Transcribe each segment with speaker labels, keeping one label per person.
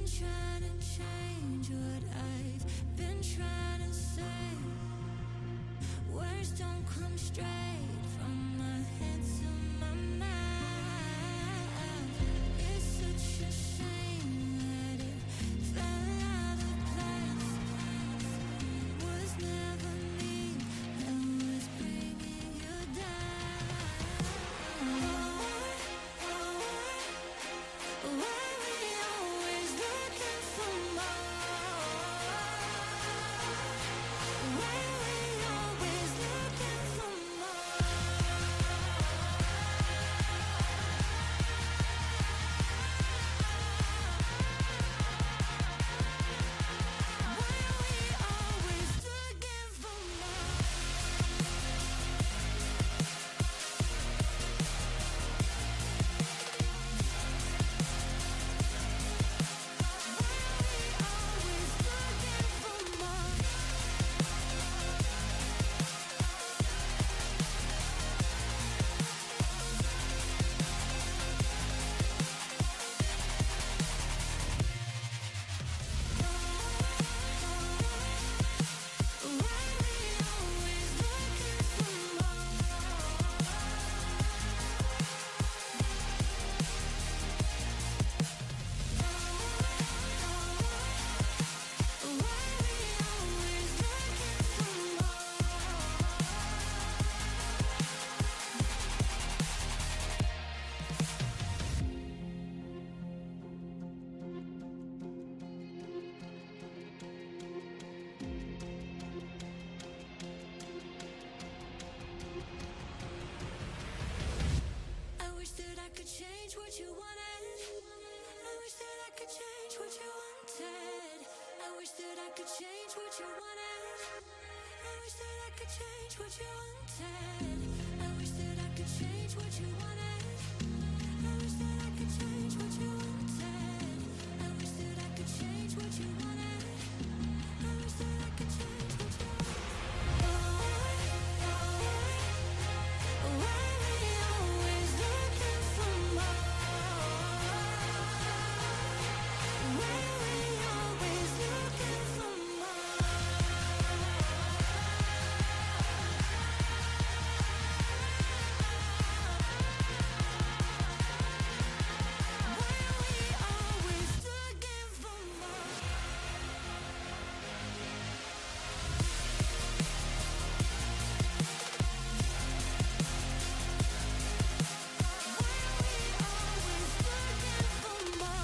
Speaker 1: been trying to change what I've been trying to say. Words don't come straight from my head to my mouth. It's such a shame that it fell out of place. Was never me that was bringing you down. Why we always looking for more? Why we always looking for more? Why we always looking for more? Always looking for more. Why we always looking for more? Why we always looking for I wish that I could change what you wanted. I wish that I could change what you wanted. I wish that I could change what you wanted. I wish that I could change what you wanted. I wish that I could change what you wanted. I wish that I could change what you wanted. I wish that I could change what you wanted. I wish that I could change what you wanted. Why we always looking for more? Why we always looking for more? Why we always looking for more? Always looking for more.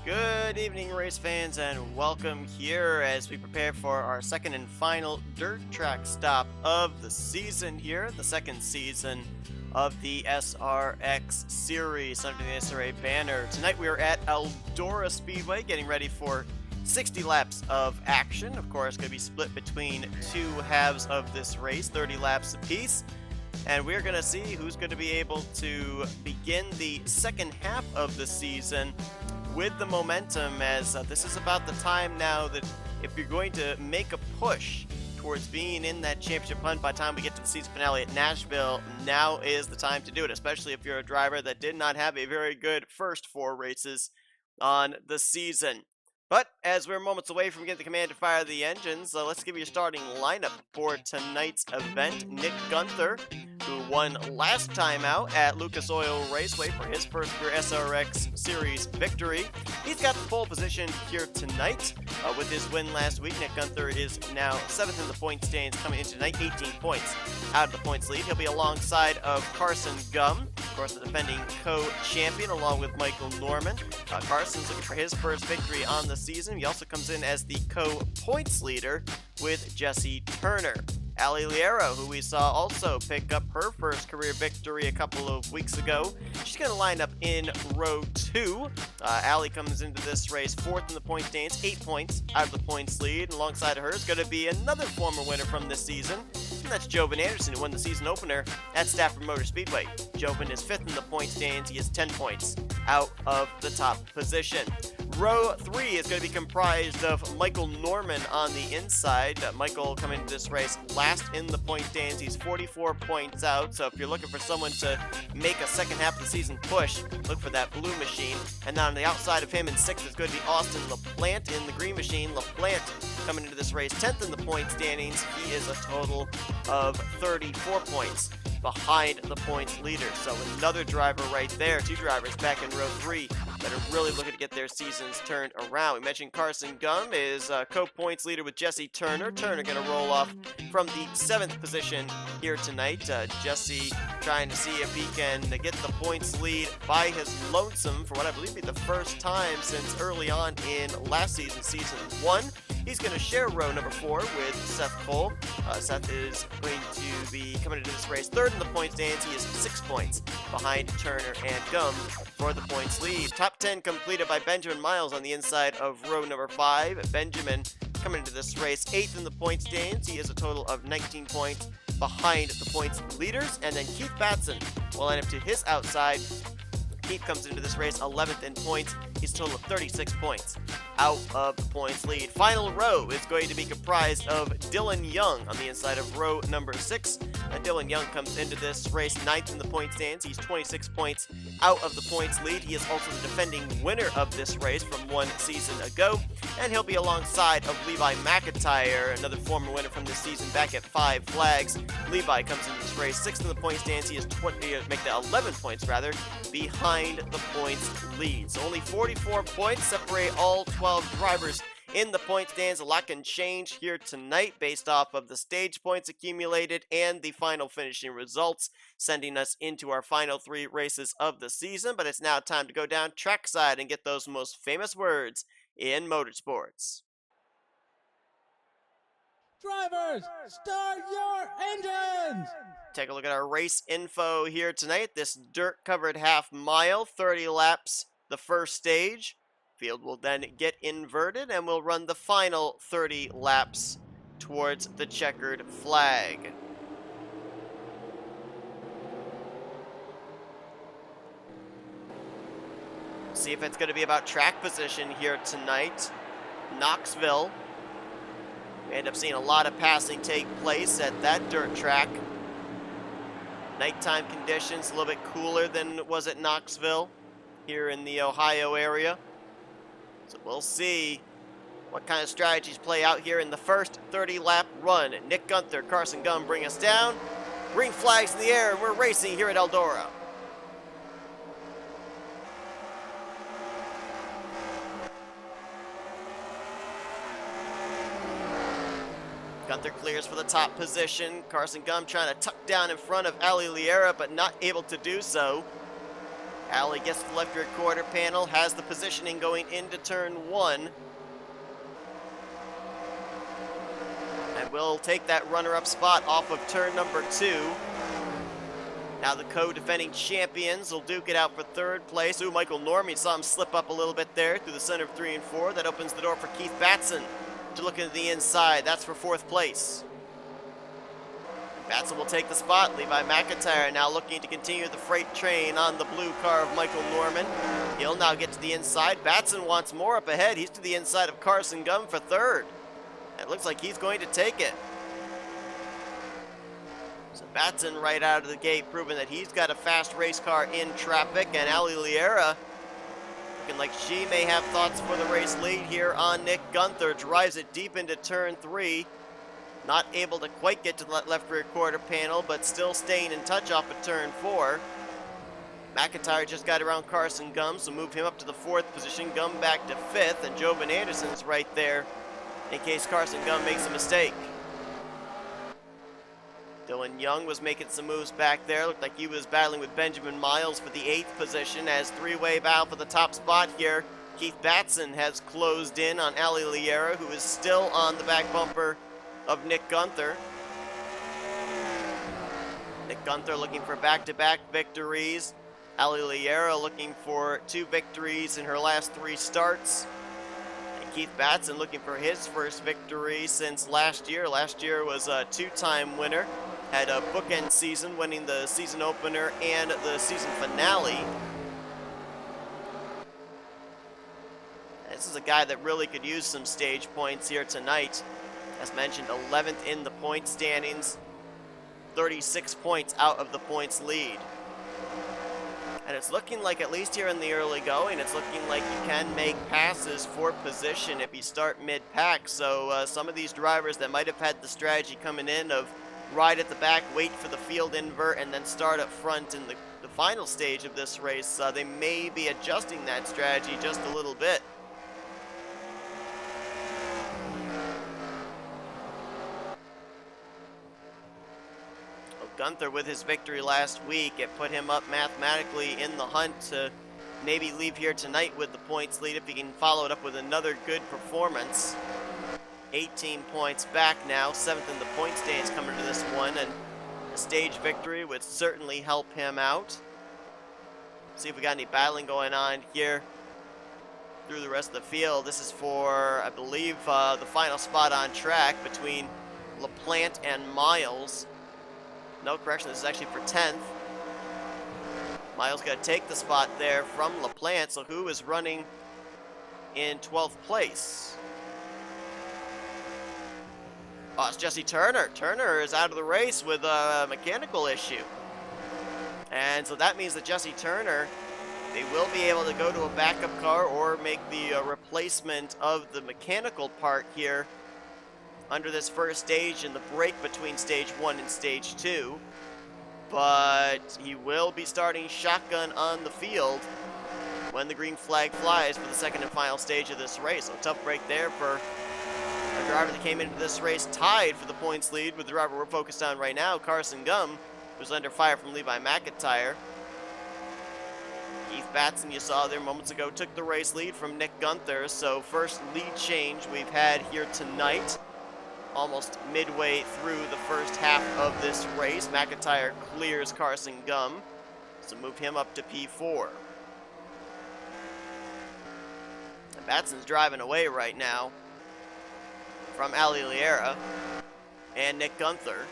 Speaker 2: Good evening, race fans, and welcome here as we prepare for our second and final dirt track stop of the season here, the second season of the SRX series under the NNSCRA banner. Tonight we are at Eldora Speedway getting ready for 60 laps of action. Of course, going to be split between two halves of this race, 30 laps apiece. And we're going to see who's going to be able to begin the second half of the season with the momentum, as this is about the time now that if you're going to make a push towards being in that championship hunt by the time we get to the season finale at Nashville, now is the time to do it, especially if you're a driver that did not have a very good first four races on the season. But as we're moments away from getting the command to fire the engines, let's give you a starting lineup for tonight's event. Nick Gunther, who won last time out at Lucas Oil Raceway for his first career SRX Series victory. He's got the pole position here tonight. With his win last week, Nick Gunther is now 7th in the point standings coming into tonight, 18 points out of the points lead. He'll be alongside of Carson Gum, of course the defending co-champion, along with Michael Norman. Carson's looking for his first victory on the season. He also comes in as the co-points leader with Jesse Turner. Ali Liero, who we saw also pick up her first career victory a couple of weeks ago. She's going to line up in row 2. Ali comes into this race 4th in the point standings, 8 points out of the points lead. And alongside of her is going to be another former winner from this season, and that's Jobin Anderson, who won the season opener at Stafford Motor Speedway. Jobin is 5th in the point stands. He is 10 points out of the top position. Row 3 is going to be comprised of Michael Norman on the inside. Michael coming into this race last in the point stands. He's 44 points out, so if you're looking for someone to make a second half of the season push, look for that blue machine. And then on the outside of him in 6th is going to be Austin LaPlante in the green machine. LaPlante coming into this race 10th in the point standings. He is a total of 34 points behind the points leader. So another driver right there, 2 drivers back in row 3 that are really looking to get their seasons turned around. We mentioned Carson Gum is co-points leader with Jesse Turner. Turner going to roll off from the 7th position here tonight. Jesse trying to see if he can get the points lead by his lonesome for what I believe be the first time since early on in last season, season 1. He's going to share row number 4 with Seth Cole. Seth is going to be coming into this race 3rd in the point stands. He is 6 points behind Turner and Gum for the points lead. Top 10 completed by Benjamin Miles on the inside of row number 5. Benjamin coming into this race 8th in the point stands. He is a total of 19 points behind the points leaders. And then Keith Batson will line up to his outside. Keith comes into this race 11th in points. He's a total of 36 points out of the points lead. Final row is going to be comprised of Dylan Young on the inside of row number 6. Dylan Young comes into this race 9th in the point stands. He's 26 points out of the points lead. He is also the defending winner of this race from 1 season ago. And he'll be alongside of Levi McIntyre, another former winner from this season back at 5 Flags. Levi comes into this race 6th in the point stands. He is 11 points behind the points lead. So only 44 points separate all 12 drivers in the point stands. A lot can change here tonight based off of the stage points accumulated and the final finishing results, sending us into our final 3 races of the season. But it's now time to go down trackside and get those most famous words in motorsports.
Speaker 3: Drivers, start your engines!
Speaker 2: Take a look at our race info here tonight. This dirt-covered half mile, 30 laps, the first stage. Field will then get inverted, and we'll run the final 30 laps towards the checkered flag. See if it's going to be about track position here tonight. Knoxville. We end up seeing a lot of passing take place at that dirt track. Nighttime conditions a little bit cooler than it was at Knoxville here in the Ohio area. So we'll see what kind of strategies play out here in the first 30-lap run. Nick Gunther, Carson Gum bring us down. Green flags in the air, and we're racing here at Eldora. Gunther clears for the top position. Carson Gum trying to tuck down in front of Ali Liera, but not able to do so. Ali gets the left rear quarter panel, has the positioning going into turn 1. And will take that runner-up spot off of turn number 2. Now the co-defending champions will duke it out for 3rd place. Ooh, Michael Norman, you saw him slip up a little bit there through the center of 3 and 4. That opens the door for Keith Batson to look into the inside. That's for 4th place. Batson will take the spot. Levi McIntyre now looking to continue the freight train on the blue car of Michael Norman. He'll now get to the inside. Batson wants more up ahead. He's to the inside of Carson Gum for 3rd. It looks like he's going to take it. So Batson right out of the gate proving that he's got a fast race car in traffic, and Ali Liera looking like she may have thoughts for the race lead here on Nick Gunther. Drives it deep into turn 3. Not able to quite get to the left rear quarter panel, but still staying in touch off of turn 4. McIntyre just got around Carson Gum, so move him up to the 4th position. Gum back to 5th, and Jobin Anderson's right there in case Carson Gum makes a mistake. Dylan Young was making some moves back there. Looked like he was battling with Benjamin Miles for the 8th position as 3-way battle for the top spot here. Keith Batson has closed in on Ali Liera, who is still on the back bumper of Nick Gunther. Nick Gunther looking for back-to-back victories. Ali Liera looking for 2 victories in her last 3 starts. And Keith Batson looking for his first victory since last year. Last year was a two-time winner. Had a bookend season, winning the season opener and the season finale. This is a guy that really could use some stage points here tonight. As mentioned, 11th in the point standings, 36 points out of the points lead. And it's looking like, at least here in the early going, it's looking like you can make passes for position if you start mid-pack. So some of these drivers that might have had the strategy coming in of ride at the back, wait for the field invert, and then start up front in the final stage of this race, they may be adjusting that strategy just a little bit. Gunther, with his victory last week, it put him up mathematically in the hunt to maybe leave here tonight with the points lead if he can follow it up with another good performance. 18 points back now, 7th in the point standings coming to this one, and a stage victory would certainly help him out. See if we got any battling going on here through the rest of the field. This is for, I believe, the final spot on track between LaPlante and Miles. No, correction, this is actually for 10th. Miles got to take the spot there from LaPlante, so who is running in 12th place? Oh, it's Jesse Turner. Turner is out of the race with a mechanical issue. And so that means that Jesse Turner, they will be able to go to a backup car or make the replacement of the mechanical part here under this first stage in the break between stage 1 and stage 2. But he will be starting shotgun on the field when the green flag flies for the second and final stage of this race. So tough break there for a driver that came into this race tied for the points lead with the driver we're focused on right now, Carson Gum, who's under fire from Levi McIntyre. Keith Batson, you saw there moments ago, took the race lead from Nick Gunther. So first lead change we've had here tonight. Almost midway through the first half of this race, McIntyre clears Carson Gum, so move him up to P4. And Batson's driving away right now from Ali Liera and Nick Gunther.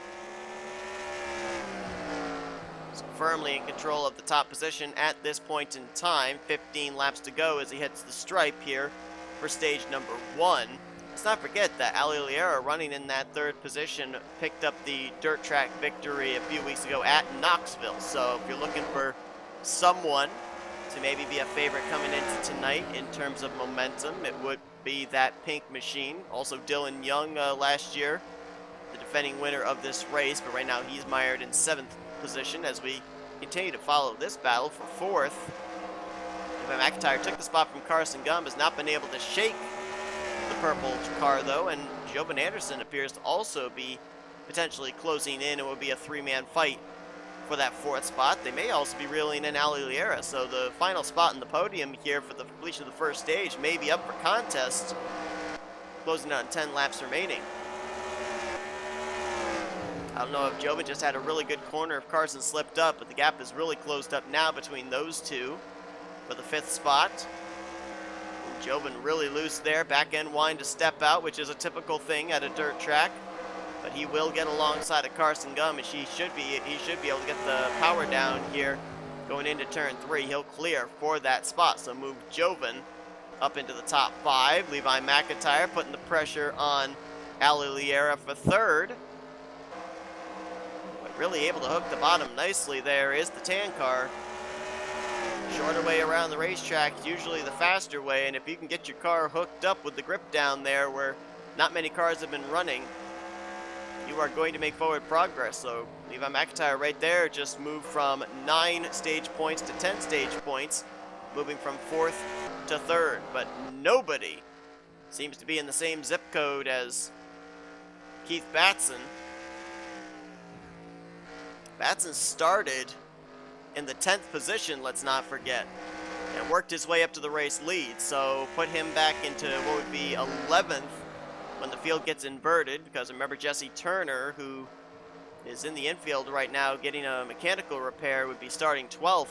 Speaker 2: So firmly in control of the top position at this point in time. 15 laps to go as he hits the stripe here for stage number 1. Let's not forget that Ali Liera, running in that third position, picked up the dirt track victory a few weeks ago at Knoxville. So if you're looking for someone to maybe be a favorite coming into tonight in terms of momentum, it would be that pink machine. Also Dylan Young last year, the defending winner of this race, but right now he's mired in 7th position as we continue to follow this battle for 4th. Levi McIntyre took the spot from Carson Gum, has not been able to shake the purple car though, and Jobin Anderson appears to also be potentially closing in. It will be a 3-man fight for that 4th spot. They may also be reeling in Ali Liera, so the final spot in the podium here for the completion of the first stage may be up for contest, closing on 10 laps remaining. I don't know if Jobin just had a really good corner if Carson slipped up, but the gap is really closed up now between those two for the 5th spot. Jobin really loose there, back end wind to step out, which is a typical thing at a dirt track. But he will get alongside of Carson Gum, and he should be able to get the power down here going into turn 3. He'll clear for that spot, so move Jobin up into the top 5. Levi McIntyre putting the pressure on Ali Liera for 3rd. But really able to hook the bottom nicely there is the tan car. Shorter way around the racetrack is usually the faster way, and if you can get your car hooked up with the grip down there where not many cars have been running, you are going to make forward progress. So Levi McIntyre right there just moved from 9 stage points to 10 stage points, moving from 4th to 3rd, but nobody seems to be in the same zip code as Keith Batson. Batson started in the 10th position, let's not forget, and worked his way up to the race lead, so put him back into what would be 11th when the field gets inverted, because remember Jesse Turner, who is in the infield right now getting a mechanical repair, would be starting 12th.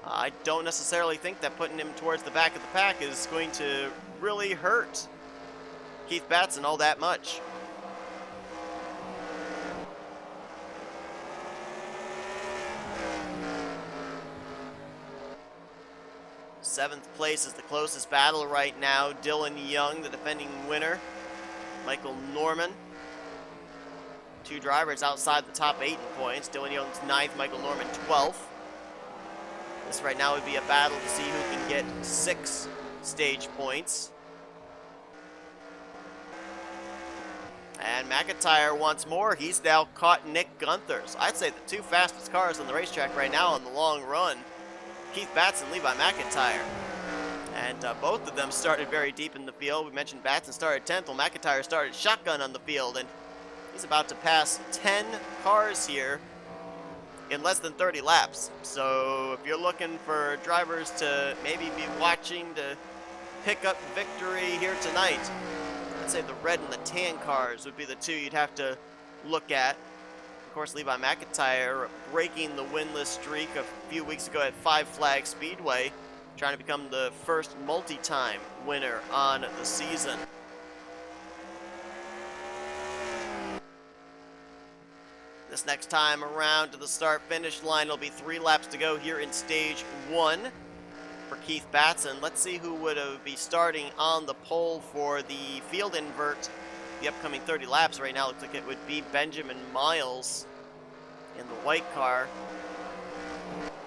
Speaker 2: I don't necessarily think that putting him towards the back of the pack is going to really hurt Keith Batson all that much. Seventh place is the closest battle right now. Dylan Young, the defending winner. Michael Norman. Two drivers outside the top 8 in points. Dylan Young's 9th, Michael Norman 12th. This right now would be a battle to see who can get 6 stage points. And McIntyre wants more. He's now caught Nick Gunther. So I'd say the two fastest cars on the racetrack right now on the long run. Keith Batson, Levi McIntyre. And both of them started very deep in the field. We mentioned Batson started 10th, while McIntyre started shotgun on the field. And he's about to pass 10 cars here in less than 30 laps. So if you're looking for drivers to maybe be watching to pick up victory here tonight, I'd say the red and the tan cars would be the two you'd have to look at. Of course, Levi McIntyre breaking the winless streak a few weeks ago at Five Flag Speedway, trying to become the first multi-time winner on the season. This next time around to the start-finish line, it'll be 3 laps to go here in stage 1 for Keith Batson. Let's see who would be starting on the pole for the field invert the upcoming 30 laps. Right now, looks like it would be Benjamin Miles in the white car.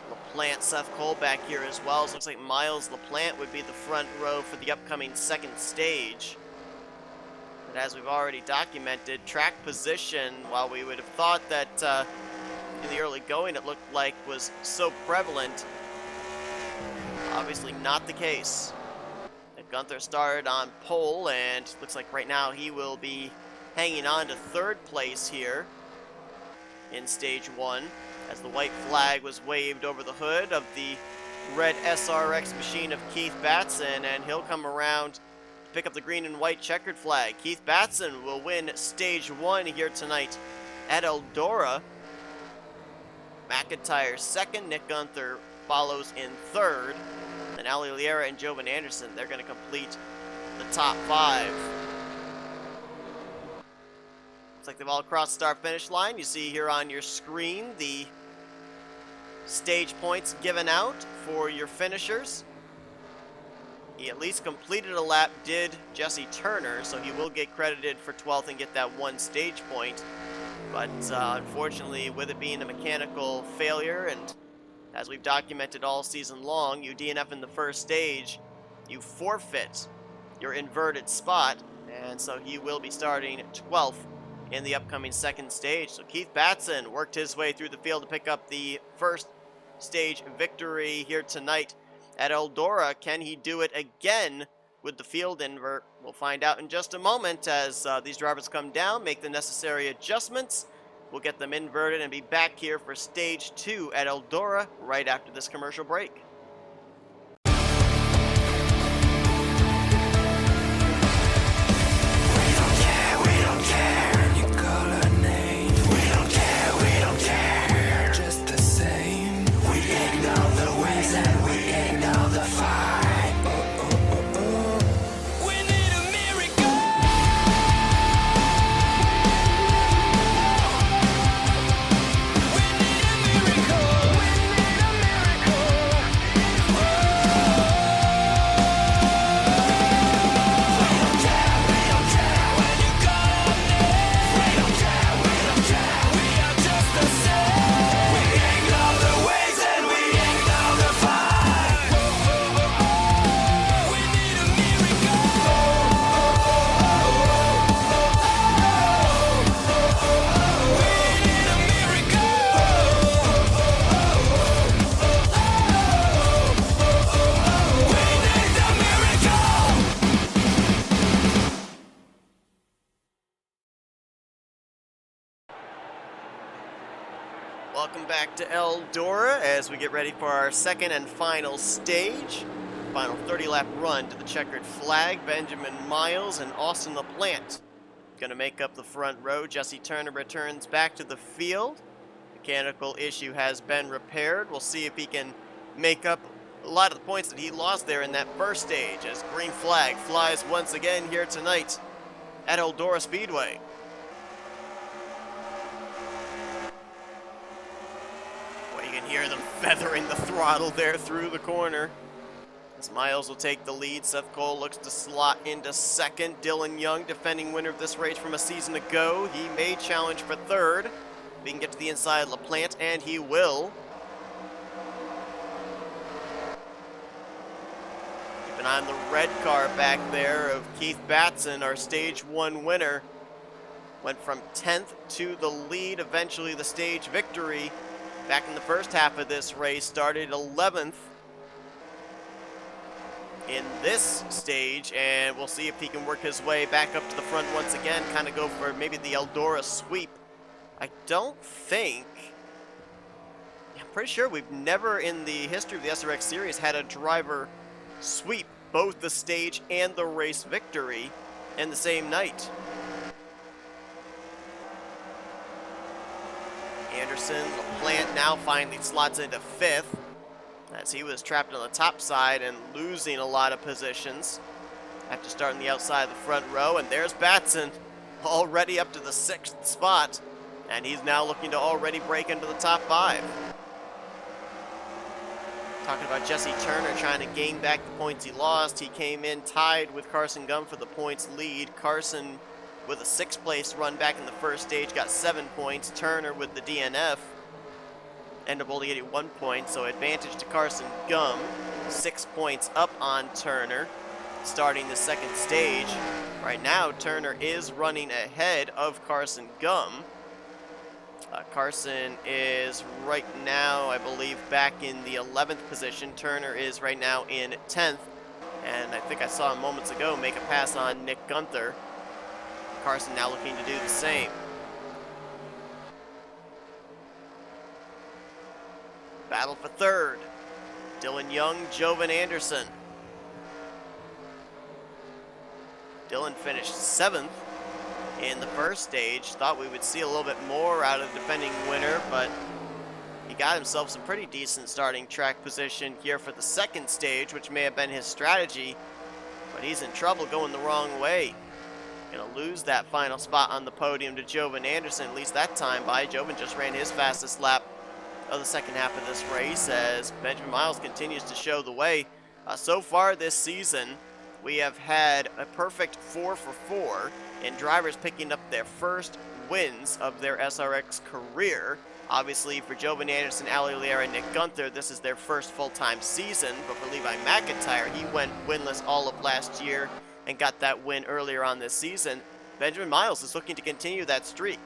Speaker 2: LaPlante, Seth Cole back here as well. So it looks like Miles LaPlante would be the front row for the upcoming second stage. But as we've already documented, track position, while we would have thought that in the early going it looked like was so prevalent, obviously not the case. Gunther started on pole, and looks like right now he will be hanging on to 3rd place here in stage 1 as the white flag was waved over the hood of the red SRX machine of Keith Batson, and he'll come around to pick up the green and white checkered flag. Keith Batson will win stage 1 here tonight at Eldora. McIntyre 2nd, Nick Gunther follows in 3rd. And Ali Liera and Jovan Anderson, they're going to complete the top 5. Looks like they've all crossed the start-finish line. You see here on your screen the stage points given out for your finishers. He at least completed a lap, did Jesse Turner, so he will get credited for 12th and get that 1 stage point. But unfortunately, with it being a mechanical failure, and as we've documented all season long, you DNF in the first stage, you forfeit your inverted spot, and so he will be starting 12th in the upcoming second stage. So Keith Batson worked his way through the field to pick up the first stage victory here tonight at Eldora. Can he do it again with the field invert? We'll find out in just a moment as these drivers come down, make the necessary adjustments. We'll get them inverted and be back here for stage 2 at Eldora right after this commercial break. Welcome back to Eldora as we get ready for our second and final stage. Final 30-lap run to the checkered flag. Benjamin Miles and Austin LaPlante going to make up the front row. Jesse Turner returns back to the field. Mechanical issue has been repaired. We'll see if he can make up a lot of the points that he lost there in that first stage as green flag flies once again here tonight at Eldora Speedway. Well, you can hear them feathering the throttle there through the corner. As Miles will take the lead, Seth Cole looks to slot into second. Dylan Young, defending winner of this race from a season ago. He may challenge for third. He can get to the inside of LaPlante, and he will. Keep an eye on the red car back there of Keith Batson, our stage 1 winner. Went from 10th to the lead, eventually the stage victory. Back in the first half of this race, started 11th in this stage, and we'll see if he can work his way back up to the front once again, kind of go for maybe the Eldora sweep. I don't think, I'm pretty sure we've never in the history of the SRX series had a driver sweep both the stage and the race victory in the same night. Anderson, LaPlante now finally slots into 5th, as he was trapped on the top side and losing a lot of positions after starting the outside of the front row. And there's Batson already up to the 6th spot, and he's now looking to already break into the top 5. Talking about Jesse Turner trying to gain back the points he lost. He came in tied with Carson Gum for the points lead. Carson with a 6th place run back in the first stage got 7 points. Turner with the DNF ended up only getting 1 point, so advantage to Carson Gum. 6 points up on Turner starting the second stage. Right now, Turner is running ahead of Carson Gum. Carson is right now, I believe, back in the 11th position. Turner is right now in 10th, and I think I saw him moments ago make a pass on Nick Gunther. Carson now looking to do the same. Battle for third. Dylan Young, Jovan Anderson. Dylan finished 7th in the first stage. Thought we would see a little bit more out of the defending winner, but he got himself some pretty decent starting track position here for the second stage, which may have been his strategy, but he's in trouble going the wrong way. Gonna lose that final spot on the podium to Jovan Anderson, at least that time by. Jovan just ran his fastest lap of the second half of this race as Benjamin Miles continues to show the way. So far this season, we have had a perfect 4 for 4 in drivers picking up their first wins of their SRX career. Obviously, for Jovan Anderson, Ali Oliera, and Nick Gunther, this is their first full-time season. But for Levi McIntyre, he went winless all of last year and got that win earlier on this season. Benjamin Miles is looking to continue that streak.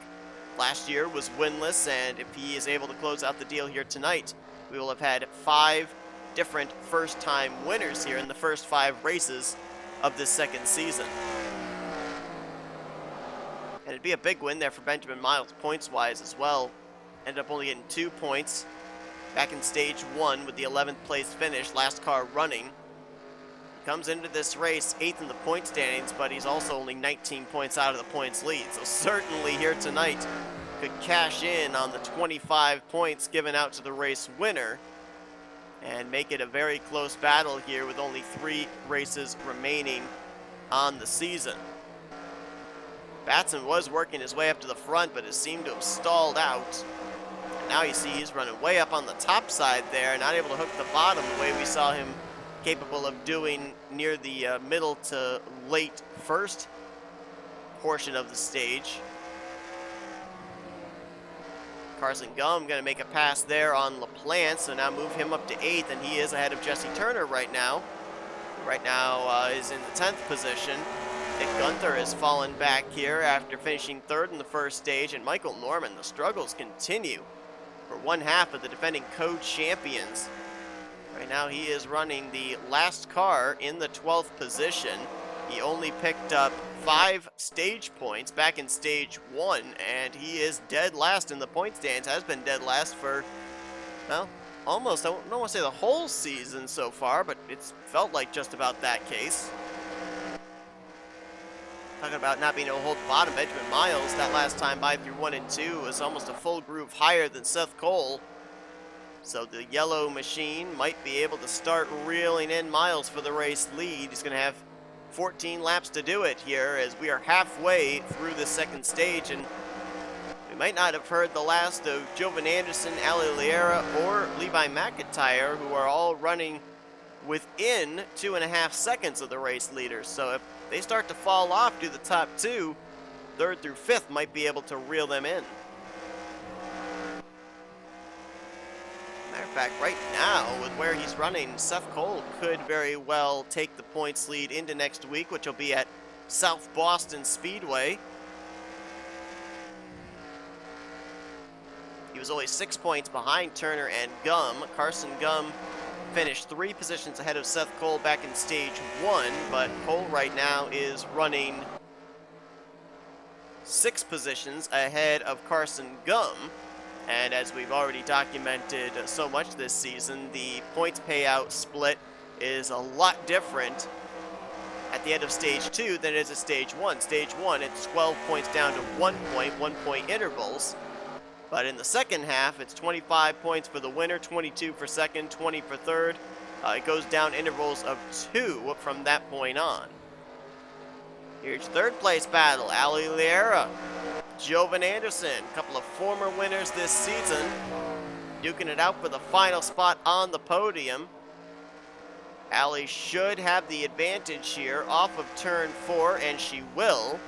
Speaker 2: Last year was winless, and if he is able to close out the deal here tonight, we will have had 5 different first-time winners here in the first 5 races of this second season. And it'd be a big win there for Benjamin Miles points-wise as well. Ended up only getting 2 points back in stage 1 with the 11th place finish, last car running. He comes into this race 8th in the point standings, but he's also only 19 points out of the points lead. So certainly here tonight could cash in on the 25 points given out to the race winner and make it a very close battle here with only 3 races remaining on the season. Batson was working his way up to the front, but has seemed to have stalled out. And now you see he's running way up on the top side there, not able to hook the bottom the way we saw him capable of doing near the middle to late first portion of the stage. Carson Gum going to make a pass there on LaPlante, so now move him up to 8th, and he is ahead of Jesse Turner right now. Right now is in the 10th position. Nick Gunther has fallen back here after finishing 3rd in the first stage, and Michael Norman, the struggles continue for one half of the defending co-champions. Right now he is running the last car in the 12th position. He only picked up 5 stage points back in stage 1, and he is dead last in the point stands. Has been dead last for, well, almost, I don't want to say the whole season so far, but it's felt like just about that case. Talking about not being able to hold the bottom, Benjamin Miles, that last time by through 1 and 2 was almost a full groove higher than Seth Cole. So the yellow machine might be able to start reeling in Miles for the race lead. He's going to have 14 laps to do it here, as we are halfway through the second stage, and we might not have heard the last of Jovan Anderson, Ali Liera, or Levi McIntyre, who are all running within 2.5 seconds of the race leaders. So if they start to fall off to the top two, third through fifth might be able to reel them in. Matter of fact, right now, with where he's running, Seth Cole could very well take the points lead into next week, which will be at South Boston Speedway. He was only 6 points behind Turner and Gum. Carson Gum finished 3 positions ahead of Seth Cole back in stage 1, but Cole right now is running 6 positions ahead of Carson Gum. And as we've already documented so much this season, the points payout split is a lot different at the end of stage 2 than it is at stage 1. Stage 1, it's 12 points down to 1 point intervals. But in the second half, it's 25 points for the winner, 22 for second, 20 for third. It goes down intervals of 2 from that point on. Here's your third place battle. Ali Liera, Jovan Anderson, a couple of former winners this season, duking it out for the final spot on the podium. Ali should have the advantage here off of turn 4, and she will.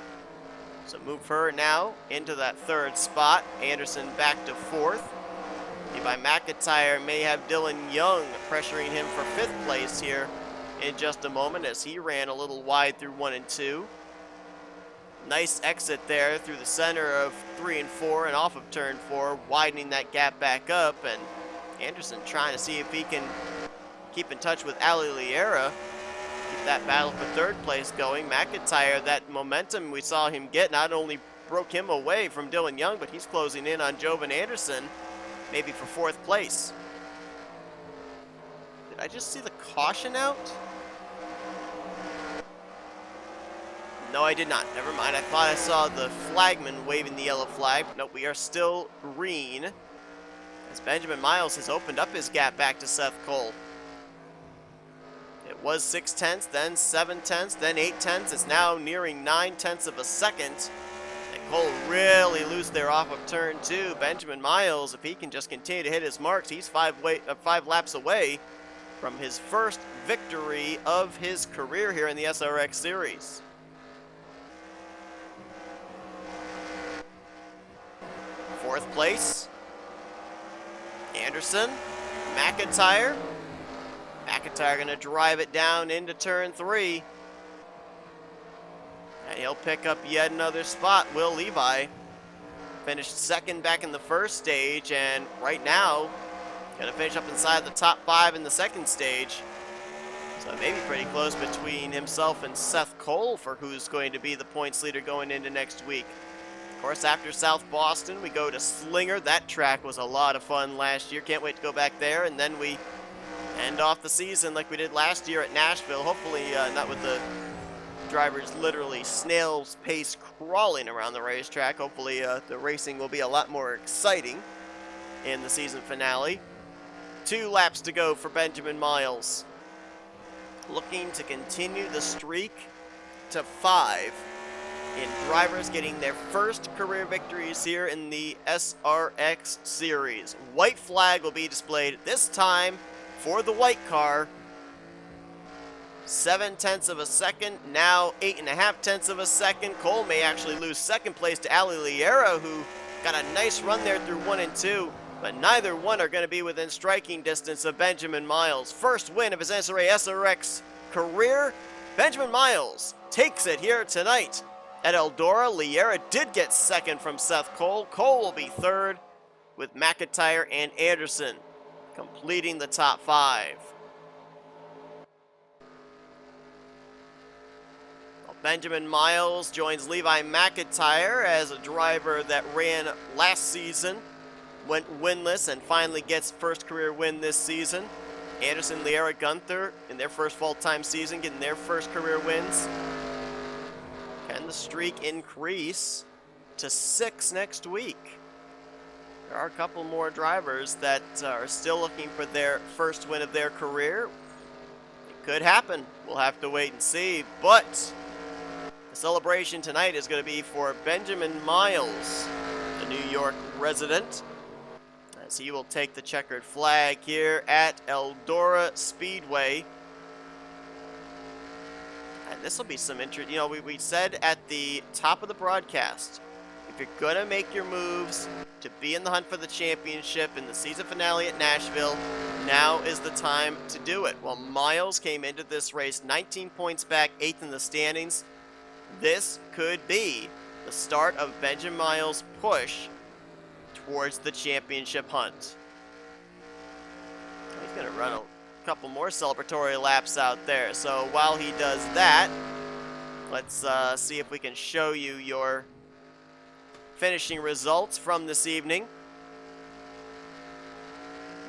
Speaker 2: So move her now into that third spot. Anderson back to fourth. Levi McIntyre may have Dylan Young pressuring him for 5th place here in just a moment, as he ran a little wide through 1 and 2. Nice exit there through the center of 3 and 4 and off of turn 4, widening that gap back up. And Anderson trying to see if he can keep in touch with Ali Liera, keep that battle for third place going. McIntyre, that momentum we saw him get, not only broke him away from Dylan Young, but he's closing in on Jovan Anderson, maybe for 4th place. Did I just see the caution out? No, I did not. Never mind. I thought I saw the flagman waving the yellow flag. Nope, we are still green, as Benjamin Miles has opened up his gap back to Seth Cole. It was 6/10, then 7/10, then 8/10. It's now nearing 9/10 of a second. And Cole really loose there off of turn 2. Benjamin Miles, if he can just continue to hit his marks, he's 5 laps away from his first victory of his career here in the SRX Series. Fourth place, Anderson, McIntyre. McIntyre going to drive it down into turn 3. And he'll pick up yet another spot. Will Levi finished second back in the first stage, and right now going to finish up inside the top 5 in the second stage. So maybe pretty close between himself and Seth Cole for who's going to be the points leader going into next week. Of course, after South Boston, we go to Slinger. That track was a lot of fun last year. Can't wait to go back there. And then we end off the season like we did last year at Nashville. Hopefully not with the drivers literally snail's pace crawling around the racetrack. Hopefully the racing will be a lot more exciting in the season finale. 2 laps to go for Benjamin Miles, looking to continue the streak to 5 in drivers getting their first career victories here in the SRX Series. White flag will be displayed this time for the white car. 7/10 of a second, now 8.5 of a second. Cole may actually lose second place to Ali Liera, who got a nice run there through 1 and 2, but neither one are going to be within striking distance of Benjamin Miles. First win of his NNSCRA SRX career. Benjamin Miles takes it here tonight at Eldora. Liera did get second from Seth Cole. Cole will be third, with McIntyre and Anderson completing the top 5. Well, Benjamin Miles joins Levi McIntyre as a driver that ran last season, went winless, and finally gets first career win this season. Anderson, Liera, Gunther in their first full-time season getting their first career wins. Can the streak increase to 6 next week? There are a couple more drivers that are still looking for their first win of their career, could happen. We'll have to wait and see. But the celebration tonight is going to be for Benjamin Miles, the New York resident, as he will take the checkered flag here at Eldora Speedway. And this will be some interesting. You know, we said at the top of the broadcast, if you're going to make your moves to be in the hunt for the championship in the season finale at Nashville, now is the time to do it. Well, Miles came into this race 19 points back, 8th in the standings. This could be the start of Benjamin Miles' push towards the championship hunt. He's going to run a couple more celebratory laps out there. So while he does that, let's see if we can show you your finishing results from this evening.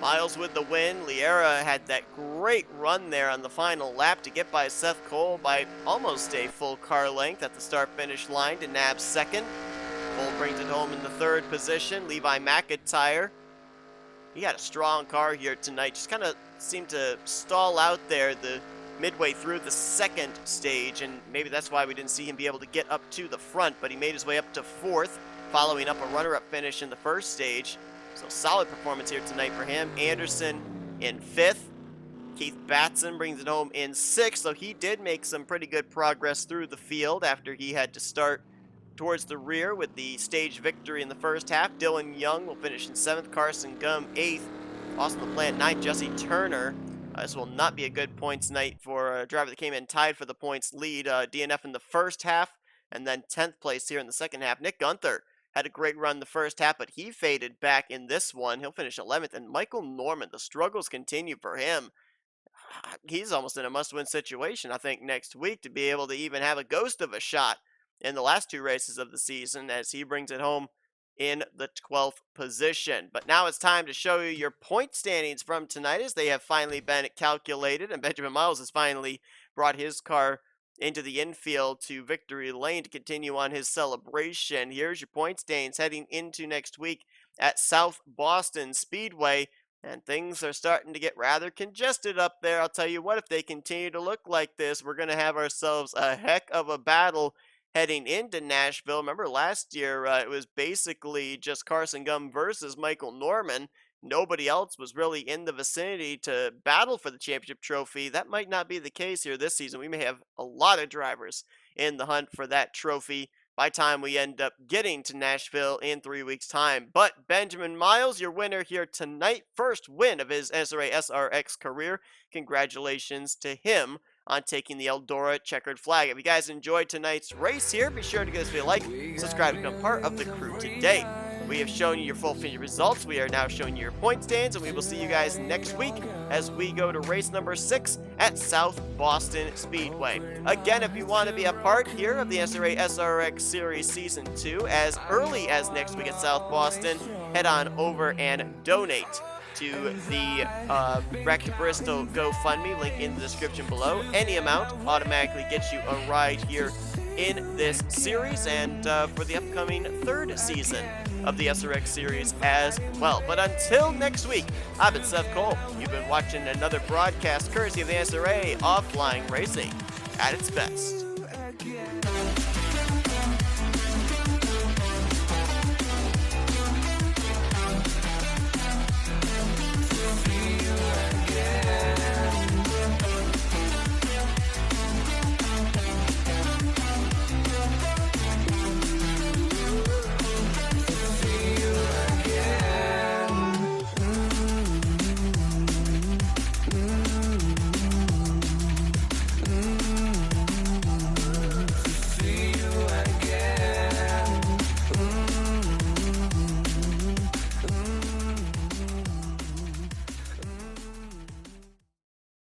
Speaker 2: Miles with the win. Liera had that great run there on the final lap to get by Seth Cole by almost a full car length at the start-finish line to nab second. Cole brings it home in the third position. Levi McIntyre, he had a strong car here tonight. Just kind of seemed to stall out there the midway through the second stage, and maybe that's why we didn't see him be able to get up to the front, but he made his way up to fourth, following up a runner-up finish in the first stage. So solid performance here tonight for him. Anderson in fifth. Keith Batson brings it home in sixth, so he did make some pretty good progress through the field after he had to start towards the rear with the stage victory in the first half. Dylan Young will finish in seventh. Carson Gum eighth. Austin LaPlante ninth. Jesse Turner. This will not be a good points night for a driver that came in tied for the points lead. DNF in the first half, and then 10th place here in the second half. Nick Gunther had a great run the first half, but he faded back in this one. He'll finish 11th. And Michael Norman, the struggles continue for him. He's almost in a must-win situation, I think, next week to be able to even have a ghost of a shot in the last two races of the season as he brings it home in the 12th position. But now it's time to show you your point standings from tonight as they have finally been calculated, and Benjamin Miles has finally brought his car into the infield to victory lane to continue on his celebration. Here's your point standings heading into next week at South Boston Speedway, and things are starting to get rather congested up there. I'll tell you what, if they continue to look like this, we're going to have ourselves a heck of a battle heading into Nashville. Remember last year, it was basically just Carson Gum versus Michael Norman. Nobody else was really in the vicinity to battle for the championship trophy. That might not be the case here this season. We may have a lot of drivers in the hunt for that trophy by the time we end up getting to Nashville in 3 weeks' time. But Benjamin Miles, your winner here tonight. First win of his NNSCRA SRX career. Congratulations to him on taking the Eldora checkered flag. If you guys enjoyed tonight's race here, be sure to give us a like, subscribe, and become part of the crew today. We have shown you your full finish results. We are now showing you your point stands, and we will see you guys next week as we go to race number 6 at South Boston Speedway. Again, if you want to be a part here of the NNSCRA SRX Series Season 2 as early as next week at South Boston, head on over and donate to the Rack to Bristol GoFundMe, link in the description below. Any amount automatically gets you a ride here in this series and for the upcoming third season of the SRX series as well. But until next week, I've been Seth Cole. You've been watching another broadcast courtesy of the NNSCRA Offline Racing at its best.